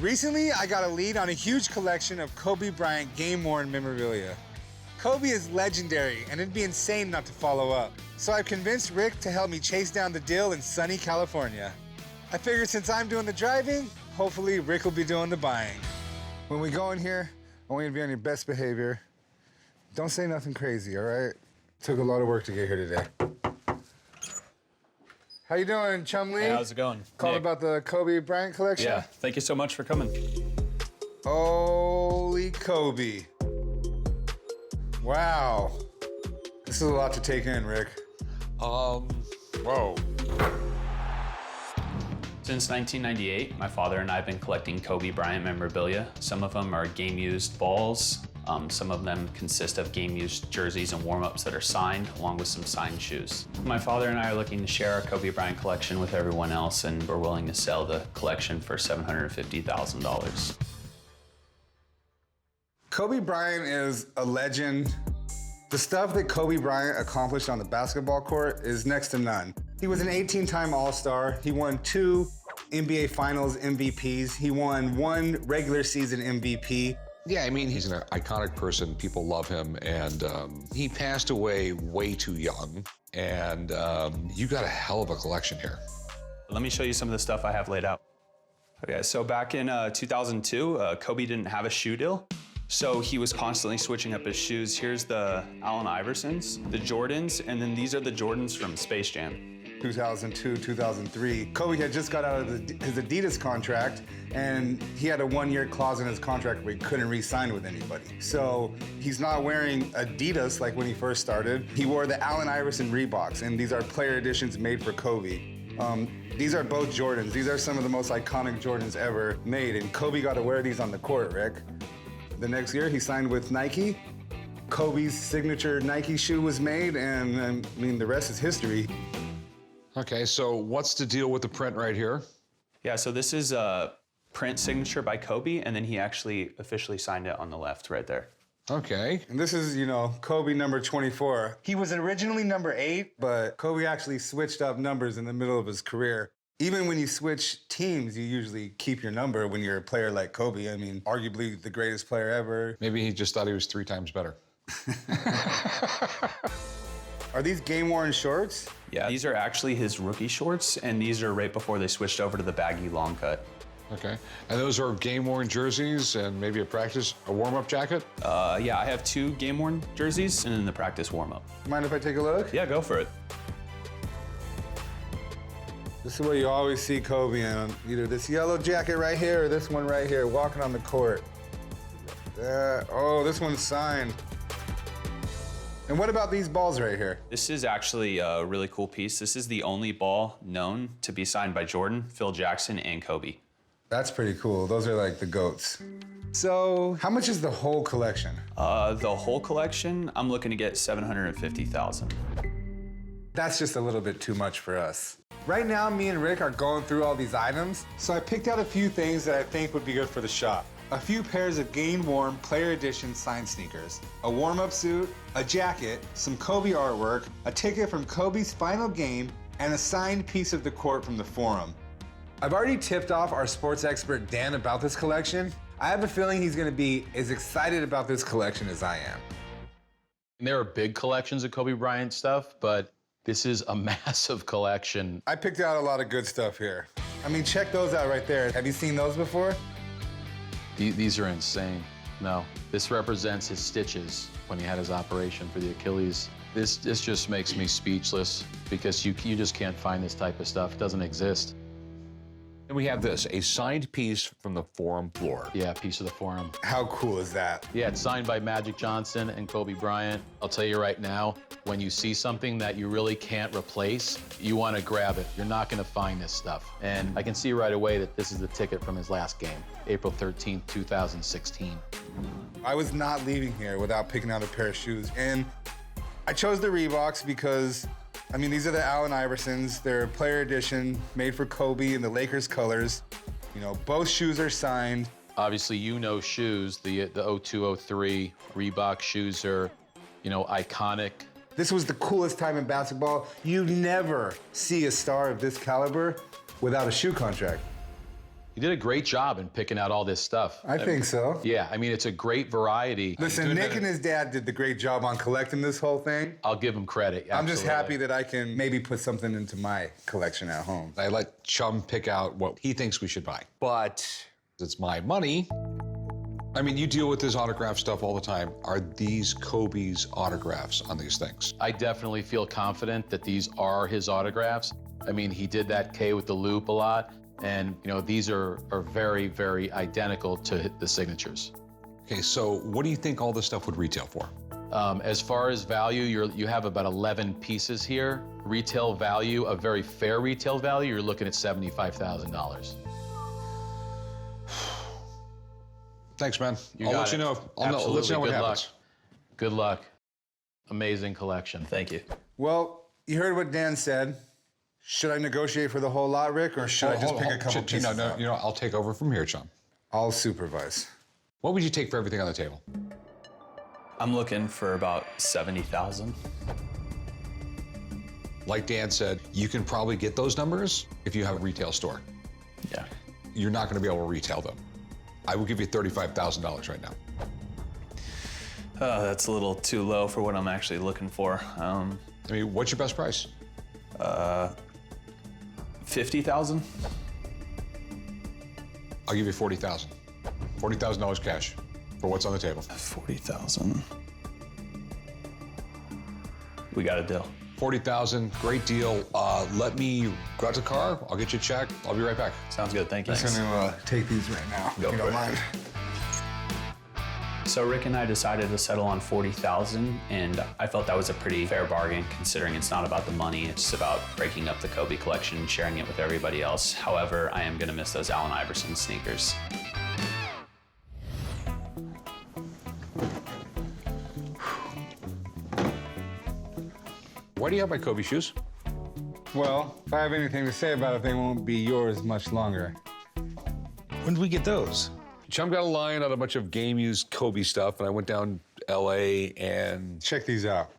Recently, I got a lead on a huge collection of Kobe Bryant game-worn memorabilia. Kobe is legendary, and it'd be insane not to follow up. So I've convinced Rick to help me chase down the deal in sunny California. I figured since I'm doing the driving, hopefully Rick will be doing the buying. When we go in here, I want you to be on your best behavior. Don't say nothing crazy, all right? Took a lot of work to get here today. How you doing, Chumlee? Hey, how's it going? Called Nick. about the Kobe Bryant collection? Yeah, thank you so much for coming. Holy Kobe. Wow. This is a lot to take in, Rick. Whoa. Since 1998, my father and I have been collecting Kobe Bryant memorabilia. Some of them are game-used balls. Some of them consist of game-used jerseys and warm-ups that are signed, along with some signed shoes. My father and I are looking to share our Kobe Bryant collection with everyone else, and we're willing to sell the collection for $750,000. Kobe Bryant is a legend. The stuff that Kobe Bryant accomplished on the basketball court is next to none. He was an 18-time All-Star. He won 2 NBA Finals MVPs. He won 1 regular season MVP. Yeah, I mean, he's an iconic person. People love him, and he passed away way too young. And you got a hell of a collection here. Let me show you some of the stuff I have laid out. Okay, so back in 2002, Kobe didn't have a shoe deal. So he was constantly switching up his shoes. Here's the Allen Iversons, the Jordans, and then these are the Jordans from Space Jam. 2002, 2003. Kobe had just got out of his Adidas contract, and he had a 1-year clause in his contract where he couldn't re-sign with anybody. So he's not wearing Adidas like when he first started. He wore the Allen Iverson Reeboks, and these are player editions made for Kobe. These are both Jordans. These are some of the most iconic Jordans ever made, and Kobe got to wear these on the court, Rick. The next year, he signed with Nike. Kobe's signature Nike shoe was made, and I mean, the rest is history. Okay, so what's the deal with the print right here? Yeah, so this is a print signature by Kobe, and then he actually officially signed it on the left right there. Okay. And this is, you know, Kobe number 24. He was originally number 8, but Kobe actually switched up numbers in the middle of his career. Even when you switch teams, you usually keep your number when you're a player like Kobe. I mean, arguably the greatest player ever. Maybe he just thought he was 3 times better. Are these game-worn shorts? Yeah, these are actually his rookie shorts, and these are right before they switched over to the baggy long cut. Okay. And those are game-worn jerseys and maybe a warm-up jacket? Yeah, I have 2 game-worn jerseys and then the practice warm-up. Mind if I take a look? Yeah, go for it. This is what you always see Kobe in. Either this yellow jacket right here or this one right here, walking on the court. Oh, this one's signed. And what about these balls right here? This is actually a really cool piece. This is the only ball known to be signed by Jordan, Phil Jackson, and Kobe. That's pretty cool. Those are like the GOATs. So, how much is the whole collection? The whole collection, I'm looking to get $750,000. That's just a little bit too much for us. Right now, me and Rick are going through all these items, so I picked out a few things that I think would be good for the shop. A few pairs of game-worn player edition signed sneakers, a warm-up suit, a jacket, some Kobe artwork, a ticket from Kobe's final game, and a signed piece of the court from the Forum. I've already tipped off our sports expert Dan about this collection. I have a feeling he's gonna be as excited about this collection as I am. There are big collections of Kobe Bryant stuff, but this is a massive collection. I picked out a lot of good stuff here. I mean, check those out right there. Have you seen those before? These are insane. No, this represents his stitches when he had his operation for the Achilles. This just makes me speechless because you just can't find this type of stuff. It doesn't exist. And we have this, a signed piece from the Forum floor. Yeah, piece of the Forum. How cool is that? Yeah, it's signed by Magic Johnson and Kobe Bryant. I'll tell you right now, when you see something that you really can't replace, you want to grab it. You're not going to find this stuff. And I can see right away that this is the ticket from his last game, April 13th, 2016. I was not leaving here without picking out a pair of shoes. And I chose the Reeboks because, I mean, these are the Allen Iversons. They're a player edition, made for Kobe in the Lakers colors. You know, both shoes are signed. Obviously, you know shoes. The 02-03 Reebok shoes are, you know, iconic. This was the coolest time in basketball. You never see a star of this caliber without a shoe contract. You did a great job in picking out all this stuff. I think so. Yeah, I mean, it's a great variety. Listen, Nick and his dad did the great job on collecting this whole thing. I'll give him credit. I'm just absolutely. happy that I can maybe put something into my collection at home. I let Chum pick out what he thinks we should buy. But it's my money. I mean, you deal with this autograph stuff all the time. Are these Kobe's autographs on these things? I definitely feel confident that these are his autographs. I mean, he did that K with the loop a lot. And, you know, these are very, very identical to the signatures. Okay, so what do you think all this stuff would retail for? As far as value, you have about 11 pieces here. Retail value, a very fair retail value, you're looking at $75,000. Thanks, man. You I'll got let it. you know. I'll let you know what Good happens. luck. Good luck. Amazing collection. Thank you. Well, you heard what Dan said. Should I negotiate for the whole lot, Rick, or should I just pick a couple pieces out? No, I'll take over from here, Chum. I'll supervise. What would you take for everything on the table? I'm looking for about 70,000. Like Dan said, you can probably get those numbers if you have a retail store. Yeah. You're not going to be able to retail them. I will give you $35,000 right now. That's a little too low for what I'm actually looking for. I mean, what's your best price? 50,000? I'll give you $40,000. $40,000 cash for what's on the table. 40,000. We got a deal. 40,000, great deal. Let me go out to the car. I'll get you a check. I'll be right back. Sounds good, thank you. I'm gonna take these right now, if you don't mind. So Rick and I decided to settle on 40,000, and I felt that was a pretty fair bargain considering it's not about the money, it's about breaking up the Kobe collection and sharing it with everybody else. However, I am gonna miss those Allen Iverson sneakers. Why do you have my Kobe shoes? Well, if I have anything to say about it, they won't be yours much longer. When did we get those? Chum got a line on a bunch of game-used Kobe stuff, and I went down LA and Check these out.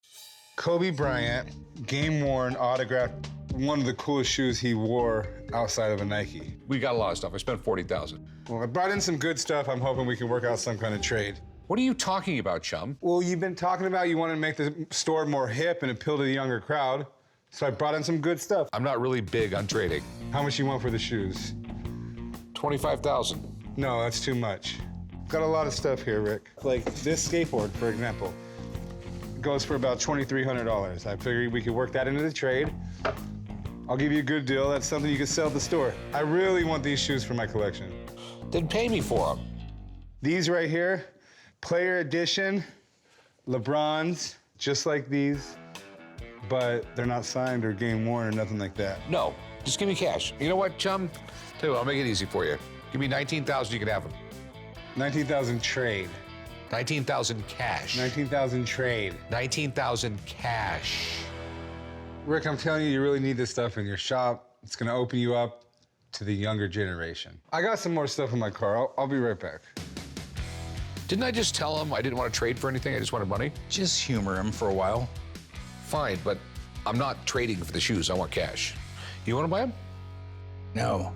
Kobe Bryant, game-worn, autographed, one of the coolest shoes he wore outside of a Nike. we got a lot of stuff. I spent $40,000. Well, I brought in some good stuff. I'm hoping we can work out some kind of trade. What are you talking about, Chum? Well, you've been talking about you want to make the store more hip and appeal to the younger crowd. So I brought in some good stuff. I'm not really big on trading. How much you want for the shoes? $25,000. No, that's too much. Got a lot of stuff here, Rick. Like this skateboard, for example, goes for about $2,300. I figured we could work that into the trade. I'll give you a good deal. That's something you can sell at the store. I really want these shoes for my collection. Then pay me for them. These right here, player edition, LeBrons, just like these, but they're not signed or game worn or nothing like that. No, just give me cash. You know what, Chum? Tell you what, I'll make it easy for you. Give me $19,000, you can have them. 19,000 trade. 19,000 cash. 19,000 trade. 19,000 cash. Rick, I'm telling you, you really need this stuff in your shop. It's gonna open you up to the younger generation. I got some more stuff in my car. I'll be right back. Didn't I just tell him I didn't want to trade for anything? I just wanted money? Just humor him for a while. Fine, but I'm not trading for the shoes. I want cash. You want to buy them? No.